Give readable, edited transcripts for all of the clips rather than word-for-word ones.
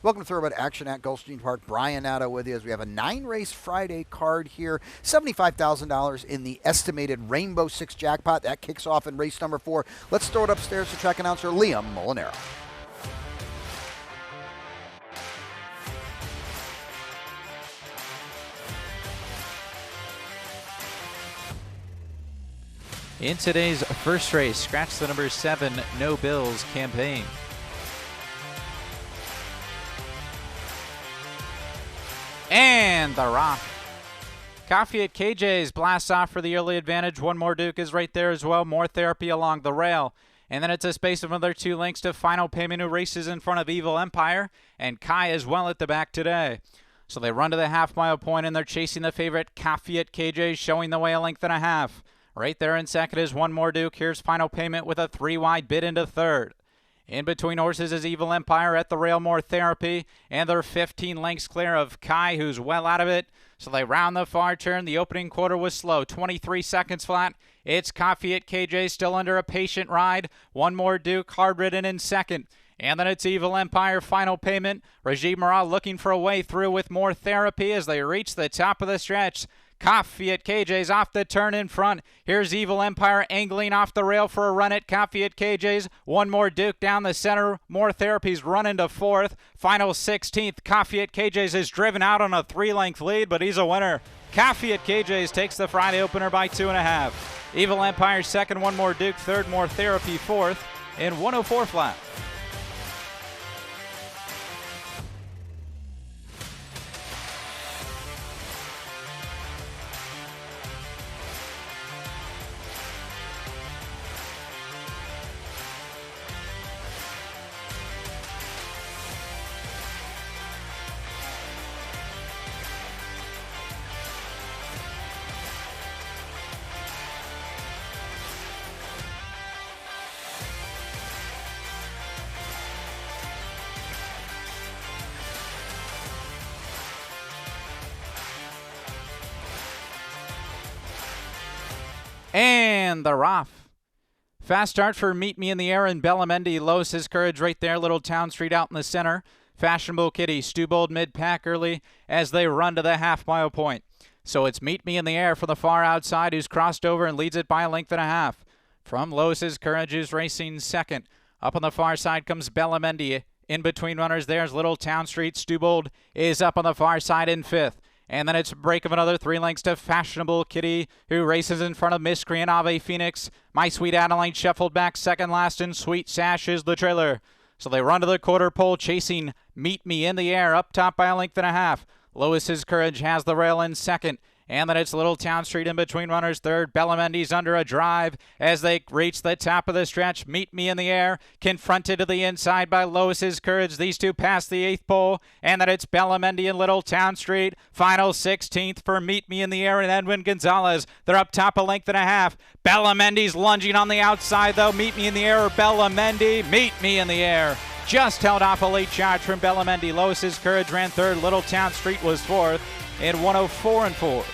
Welcome to Thoroughbred Action at Gulfstream Park. Brian Nato with you as we have a 9-race Friday card here. $75,000 in the estimated Rainbow Six jackpot. That kicks off in race number 4. Let's throw it upstairs to track announcer Liam Molinaro. In today's first race, scratch the number 7, No Bills campaign. And the rock. Coffee at KJ's blasts off for the early advantage. One more Duke is right there as well. More Therapy along the rail. And then it's a space of another 2 lengths to Final Payment, who races in front of Evil Empire. And Kai as well at the back today. So they run to the half-mile point, and they're chasing the favorite Coffee at KJ's, showing the way a length and a half. Right there in second is One More Duke. Here's Final Payment with a 3-wide bid into third. In between horses is Evil Empire at the rail, More Therapy, and they're 15 lengths clear of Kai, who's well out of it. So they round the far turn. The opening quarter was slow, 23 seconds flat. It's Coffee at KJ still under a patient ride. One More Duke, hard ridden in second. And then it's Evil Empire, Final Payment. Regime Marat looking for a way through with More Therapy as they reach the top of the stretch. Coffee at KJ's off the turn in front. Here's Evil Empire angling off the rail for a run at Coffee at KJ's. One More Duke down the center. More Therapy's running to fourth. Final 16th. Coffee at KJ's is driven out on a 3-length lead, but he's a winner. Coffee at KJ's takes the Friday opener by 2.5. Evil Empire second. One More Duke third. More Therapy fourth in 104 flat. And the Roff. Fast start for Meet Me in the Air and Bellamendi. Lowe's his courage right there. Little Town Street out in the center. Fashionable Kitty, Stubold mid-pack early as they run to the half-mile point. So it's Meet Me in the Air for the far outside, who's crossed over and leads it by a length and a half. From Lowe's his courage, who's racing second. Up on the far side comes Bellamendi. In between runners, there's Little Town Street. Stubold is up on the far side in fifth. And then it's a break of another 3 lengths to Fashionable Kitty, who races in front of Miscreant Ave Phoenix. My Sweet Adeline shuffled back second last, and Sweet Sash is the trailer. So they run to the quarter pole, chasing Meet Me in the Air, up top by a length and a half. Lois's Courage has the rail in second. And then it's Little Town Street in between runners third. Bellamendi's under a drive as they reach the top of the stretch. Meet Me in the Air, confronted to the inside by Lois's Courage. These two pass the 8th pole. And then it's Bellamendi and Little Town Street. Final 16th for Meet Me in the Air and Edwin Gonzalez. They're up top a length and a half. Bellamendi's lunging on the outside though. Meet Me in the Air or Bellamendi. Meet Me in the Air. Just held off a late charge from Bellamendi. Lois's Courage ran third. Little Town Street was fourth in 104 and 4.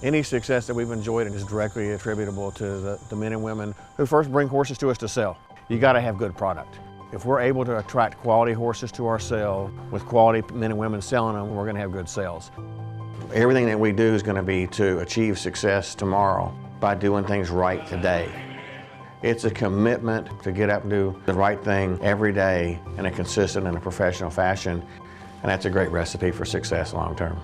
Any success that we've enjoyed is directly attributable to the men and women who first bring horses to us to sell. You got to have good product. If we're able to attract quality horses to our sale with quality men and women selling them, we're going to have good sales. Everything that we do is going to be to achieve success tomorrow by doing things right today. It's a commitment to get up and do the right thing every day in a consistent and a professional fashion, and that's a great recipe for success long term.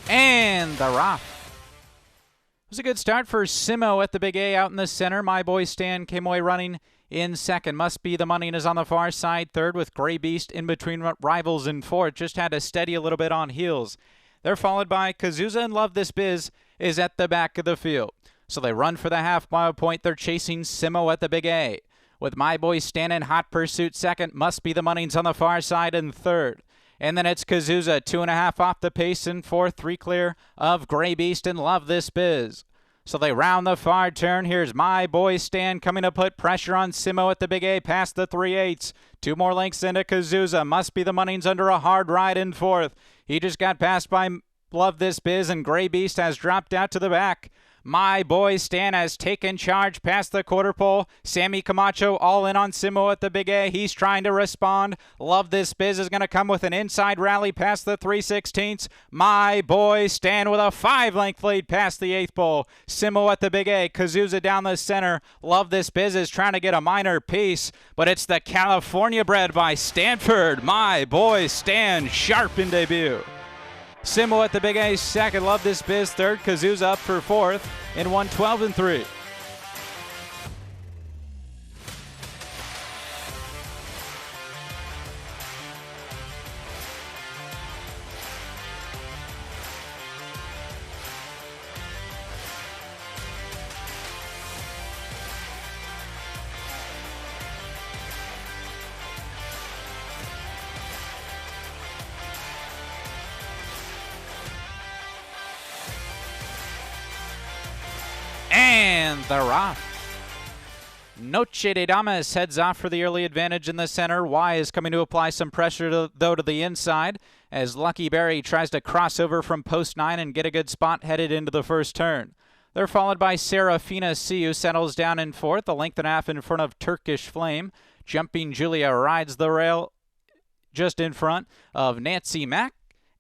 And the Rock. It was a good start for Simo at the Big A out in the center. My Boy Stan came away running in second. Must Be the Money and is on the far side third with Gray Beast in between rivals in fourth. Just had to steady a little bit on heels. They're followed by Kazuza and Love This Biz is at the back of the field. So they run for the half-mile point. They're chasing Simo at the Big A. With My Boy Stan in hot pursuit second. Must Be the Money's on the far side in third. And then it's Kazuza, 2.5 off the pace in fourth, 3 clear of Gray Beast and Love This Biz. So they round the far turn. Here's My Boy Stan coming to put pressure on Simo at the Big A past the 3/8. 2 more lengths into Kazuza. Must Be the Money's under a hard ride in fourth. He just got passed by Love This Biz, and Gray Beast has dropped out to the back. My Boy Stan has taken charge past the quarter pole. Sammy Camacho all in on Simo at the Big A. He's trying to respond. Love This Biz is going to come with an inside rally past the 3/16. My Boy Stan with a 5-length lead past the 8th pole. Simo at the Big A. Kazuza down the center. Love This Biz is trying to get a minor piece, but it's the California bred by Stanford. My Boy Stan, sharp in debut. Simo at the Big A second. Love This Biz third. Kazuza up for fourth in 1:12 and 3. And they're off. Noche de Damas heads off for the early advantage in the center. Y is coming to apply some pressure, though, to the inside as Lucky Berry tries to cross over from post 9 and get a good spot headed into the first turn. They're followed by Serafina C, who settles down in fourth, a length and a half in front of Turkish Flame. Jumping Julia rides the rail just in front of Nancy Mack,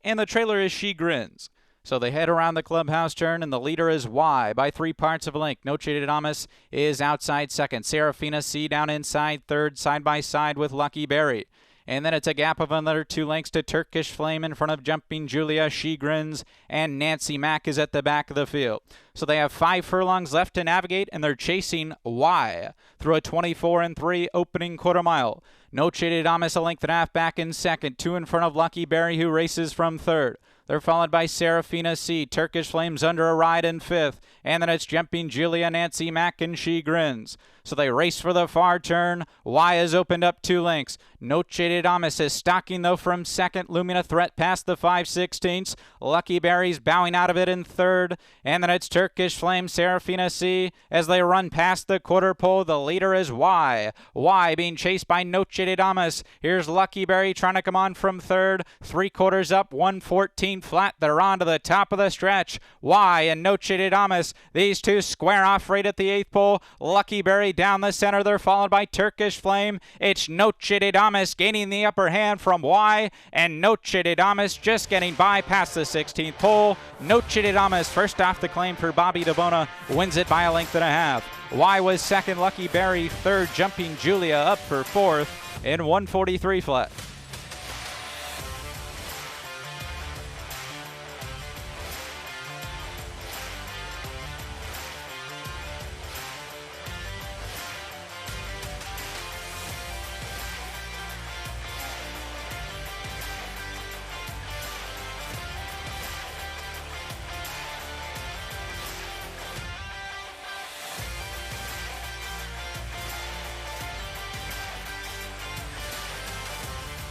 and the trailer is She Grins. So they head around the clubhouse turn, and the leader is Y by 3 parts of a length. Noche de Damas is outside second. Serafina C down inside third, side by side with Lucky Berry. And then it's a gap of another 2 lengths to Turkish Flame in front of Jumping Julia, She Grins, and Nancy Mack is at the back of the field. So they have 5 furlongs left to navigate, and they're chasing Y through a 24 and 3 opening quarter mile. Noche de Damas a length and a half back in second, 2 in front of Lucky Berry, who races from third. They're followed by Serafina C. Turkish Flames under a ride in fifth. And then it's Jumping Julia, Nancy Mack, and She Grins. So they race for the far turn. Y has opened up 2 lengths. Noche de Damas is stalking, though, from second, looming a threat past the 5/16. Lucky Berry's bowing out of it in third. And then it's Turkish Flame, Serafina C. As they run past the quarter pole, the leader is Y. Y being chased by Noche de Damas. Here's Lucky Berry trying to come on from third. 3/4 up, 1:14 flat. They're on to the top of the stretch. Y and Noche de Damas. These two square off right at the 8th pole. Lucky Berry down the center. They're followed by Turkish Flame. It's Noche de Damas gaining the upper hand from Y, and Noche de Damas just getting by past the 16th pole. Noche de Damas first off the claim for Bobby DeBona, wins it by a length and a half. Y was second, Lucky Berry third, Jumping Julia up for fourth in 1:43 flat.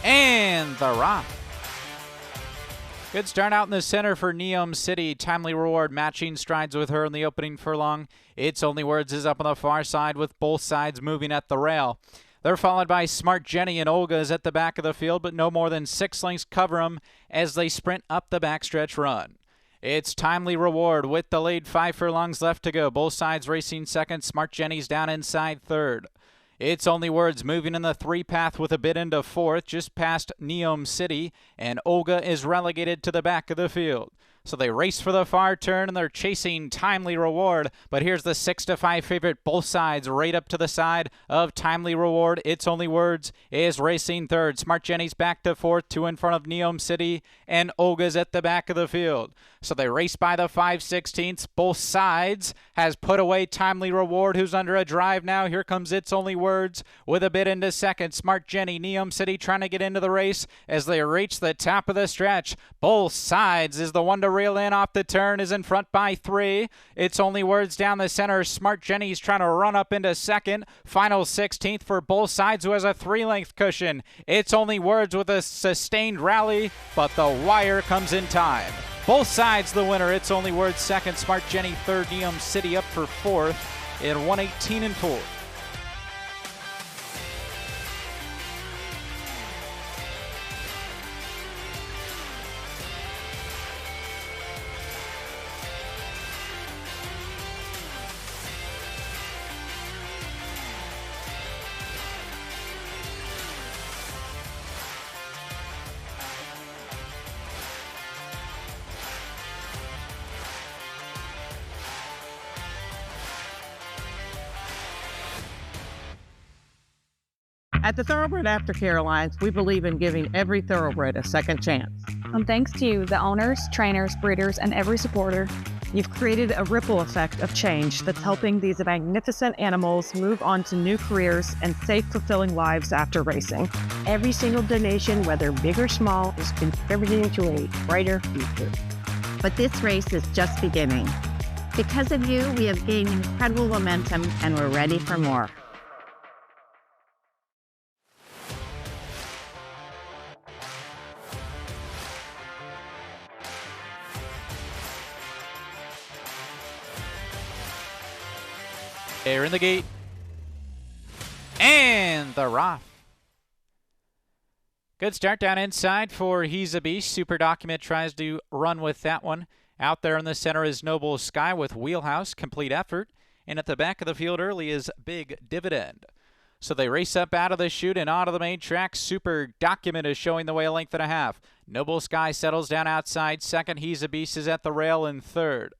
And the rock. Good start out in the center for Neom City. Timely Reward matching strides with her in the opening furlong. It's Only Words is up on the far side with both sides moving at the rail. They're followed by Smart Jenny, and Olga is at the back of the field, but no more than 6 lengths cover them as they sprint up the backstretch run. It's Timely Reward with the lead, 5 furlongs left to go. Both sides racing second. Smart Jenny's down inside third. It's Only Words moving in the 3 path with a bit into fourth, just past Neom City, and Olga is relegated to the back of the field. So they race for the far turn, and they're chasing Timely Reward. But here's the 6-5 favorite, both sides right up to the side of Timely Reward. It's Only Words is racing third. Smart Jenny's back to fourth, 2 in front of Neom City, and Olga's at the back of the field. So they race by the 5/16. Both sides has put away Timely Reward, who's under a drive now. Here comes It's Only Words with a bit into second. Smart Jenny, Neom City trying to get into the race as they reach the top of the stretch. Both sides is the one to reel in off the turn, is in front by 3. It's Only Words down the center. Smart Jenny's trying to run up into second. Final 16th for both sides, who has a 3-length cushion. It's Only Words with a sustained rally, but the wire comes in time. Both sides the winner. It's Only Words second. Smart Jenny third. Neom City up for fourth in 1:18 and 4. At the Thoroughbred Aftercare Alliance, we believe in giving every thoroughbred a second chance. And thanks to you, the owners, trainers, breeders, and every supporter, you've created a ripple effect of change that's helping these magnificent animals move on to new careers and safe, fulfilling lives after racing. Every single donation, whether big or small, is contributing to a brighter future. But this race is just beginning. Because of you, we have gained incredible momentum and we're ready for more. They're in the gate. And the Roth. Good start down inside for He's a Beast. Super Document tries to run with that one. Out there in the center is Noble Sky with Wheelhouse, Complete Effort. And at the back of the field early is Big Dividend. So they race up out of the chute and onto the main track. Super Document is showing the way a length and a half. Noble Sky settles down outside second. He's a Beast is at the rail in third.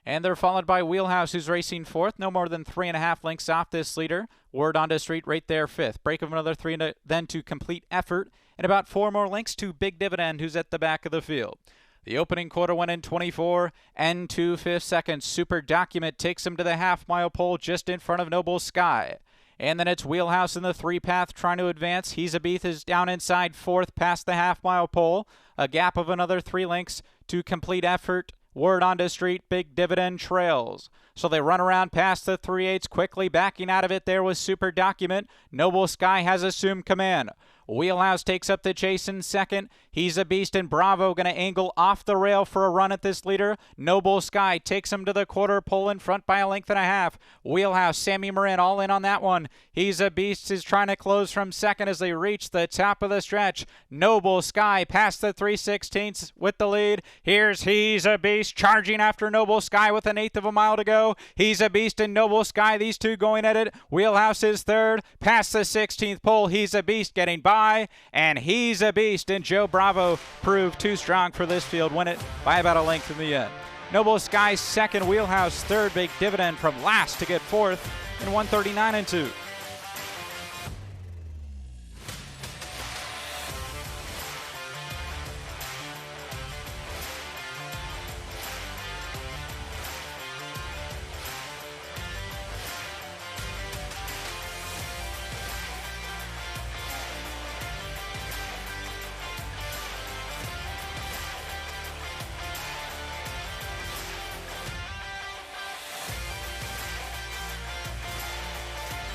And they're followed by Wheelhouse, who's racing fourth. No more than 3.5 lengths off this leader. Word onto Street right there fifth. Break of another 3 then to Complete Effort. And about 4 more lengths to Big Dividend, who's at the back of the field. The opening quarter went in 24 and 2/5 seconds. Super Document takes him to the half-mile pole just in front of Noble Sky. And then it's Wheelhouse in the 3-path trying to advance. He's a Beast is down inside fourth past the half-mile pole. A gap of another 3 lengths to Complete Effort. Word onto Street, Big Dividend trails. So they run around past the 3/8 quickly. Backing out of it there was Super Document. Noble Sky has assumed command. Wheelhouse takes up the chase in second. He's a Beast and Bravo going to angle off the rail for a run at this leader. Noble Sky takes him to the quarter pole in front by a length and a half. Wheelhouse, Sammy Marin all in on that one. He's a Beast is trying to close from second as they reach the top of the stretch. Noble Sky past the 3/16 with the lead. Here's He's a Beast charging after Noble Sky with 1/8 of a mile to go. He's a Beast and Noble Sky, these two going at it. Wheelhouse is third. Past the 16th pole, He's a Beast getting by. And He's a Beast and Joe Bravo proved too strong for this field. Win it by about a length in the end. Noble Sky second, Wheelhouse third. Big Dividend from last to get fourth in 1:39 and 2.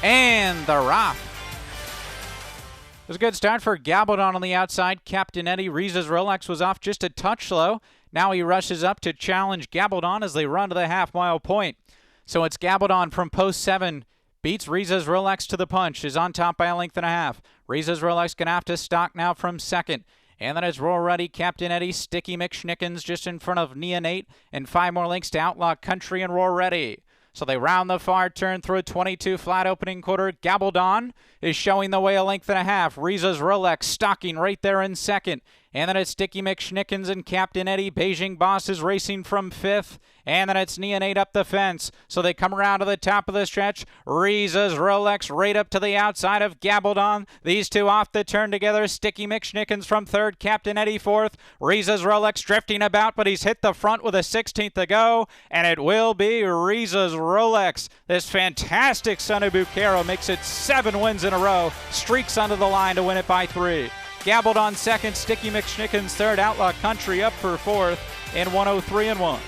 And the Roth. It was a good start for Gabaldon on the outside. Captain Eddie Riza's Rolex was off just a touch slow. Now he rushes up to challenge Gabaldon as they run to the half-mile point. So it's Gabaldon from post 7. Beats Riza's Rolex to the punch. Is on top by a length and a half. Riza's Rolex going to have to stalk now from second. And then it's Roll Ready, Captain Eddie, Sticky McSchnickens just in front of Neonate. And 5 more lengths to Outlaw Country and Roll Ready. So they round the far turn through a 22 flat opening quarter. Gabaldon is showing the way a length and a half. Riza's Rolex stalking right there in second. And then it's Sticky McSchnickens and Captain Eddie. Beijing Boss is racing from 5th. And then it's Neonate up the fence. So they come around to the top of the stretch. Riza's Rolex right up to the outside of Gabaldon. These two off the turn together. Sticky McSchnickens from 3rd. Captain Eddie 4th. Riza's Rolex drifting about, but he's hit the front with a 16th to go. And it will be Riza's Rolex. This fantastic son of Bucaro makes it 7 wins in a row. Streaks onto the line to win it by 3. Gabaldon 2nd. Sticky McSchnickens 3rd. Outlaw Country up for 4th in 103-1.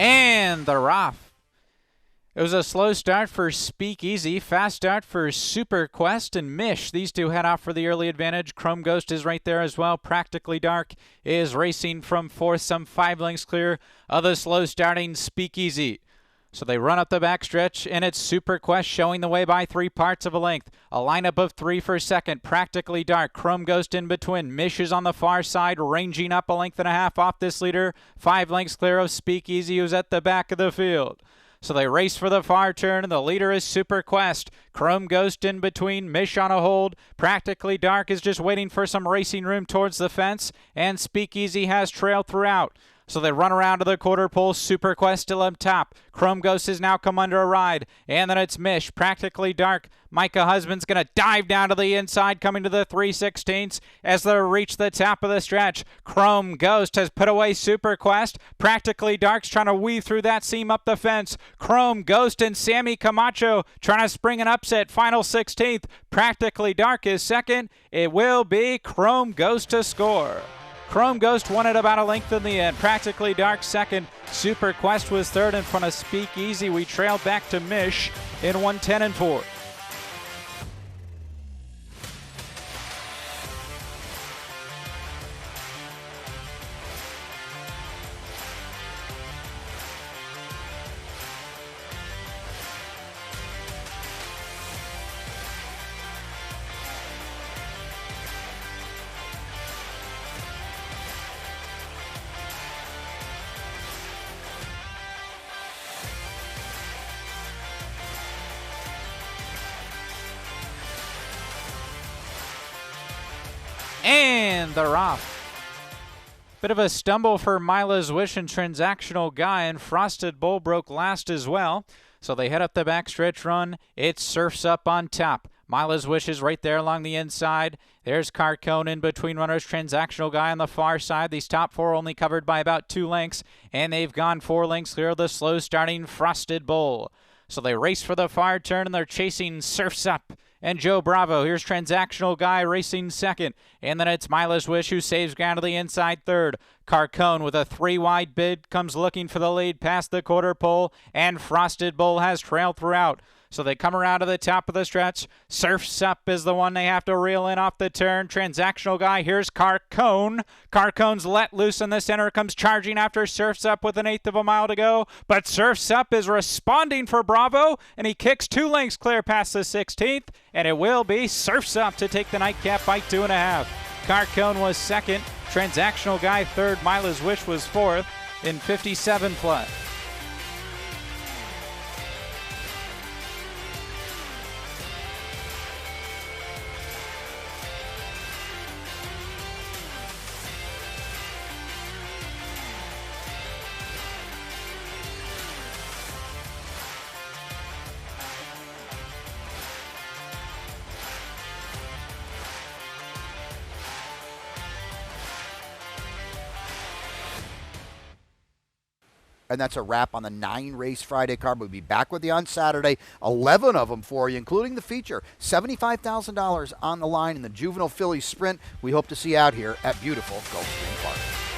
And they're off. It was a slow start for Speakeasy, fast start for Super Quest and Mish. These two head off for the early advantage. Chrome Ghost is right there as well. Practically Dark is racing from 4th, some 5 lengths clear of the slow starting Speakeasy. So they run up the backstretch, and it's Super Quest showing the way by 3 parts of a length. A lineup of 3 for 2nd. Practically Dark. Chrome Ghost in between. Mish is on the far side, ranging up a length and a half off this leader. 5 lengths clear of Speakeasy, who's at the back of the field. So they race for the far turn, and the leader is Super Quest. Chrome Ghost in between, Mish on a hold. Practically Dark is just waiting for some racing room towards the fence, and Speakeasy has trailed throughout. So they run around to the quarter pole. Super Quest still up top. Chrome Ghost has now come under a ride. And then it's Mish. Practically Dark. Micah Husband's going to dive down to the inside, coming to the 3/16 as they reach the top of the stretch. Chrome Ghost has put away Super Quest. Practically Dark's trying to weave through that seam up the fence. Chrome Ghost and Sammy Camacho trying to spring an upset. Final 16th. Practically Dark is 2nd. It will be Chrome Ghost to score. Chrome Ghost won it about a length in the end. Practically Dark 2nd. Super Quest was 3rd in front of Speakeasy. We trailed back to Mish in 110-4. And they're off. Bit of a stumble for Mila's Wish and Transactional Guy, and Frosted Bull broke last as well. So they head up the backstretch run. It surfs up on top. Mila's Wish is right there along the inside. There's Carcone in between runners. Transactional Guy on the far side. These top 4 only covered by about 2 lengths, and they've gone 4 lengths clear of the slow starting Frosted Bull. So they race for the far turn, and they're chasing Surfs Up and Joe Bravo. Here's Transactional Guy racing 2nd. And then it's Mila's Wish who saves ground to the inside 3rd. Carcone with a 3-wide bid comes looking for the lead past the quarter pole. And Frosted Bull has trailed throughout. So they come around to the top of the stretch. Surfs Up is the one they have to reel in off the turn. Transactional Guy, here's Carcone. Carcone's let loose in the center, comes charging after Surfs Up with 1/8 of a mile to go. But Surfs Up is responding for Bravo, and he kicks 2 lengths clear past the 16th, and it will be Surfs Up to take the nightcap by 2.5. Carcone was 2nd. Transactional Guy 3rd. Mila's Wish was 4th in 57 plus. And that's a wrap on the 9-race Friday card. We'll be back with you on Saturday. 11 of them for you, including the feature. $75,000 on the line in the Juvenile Fillies Sprint. We hope to see you out here at beautiful Gulfstream Park.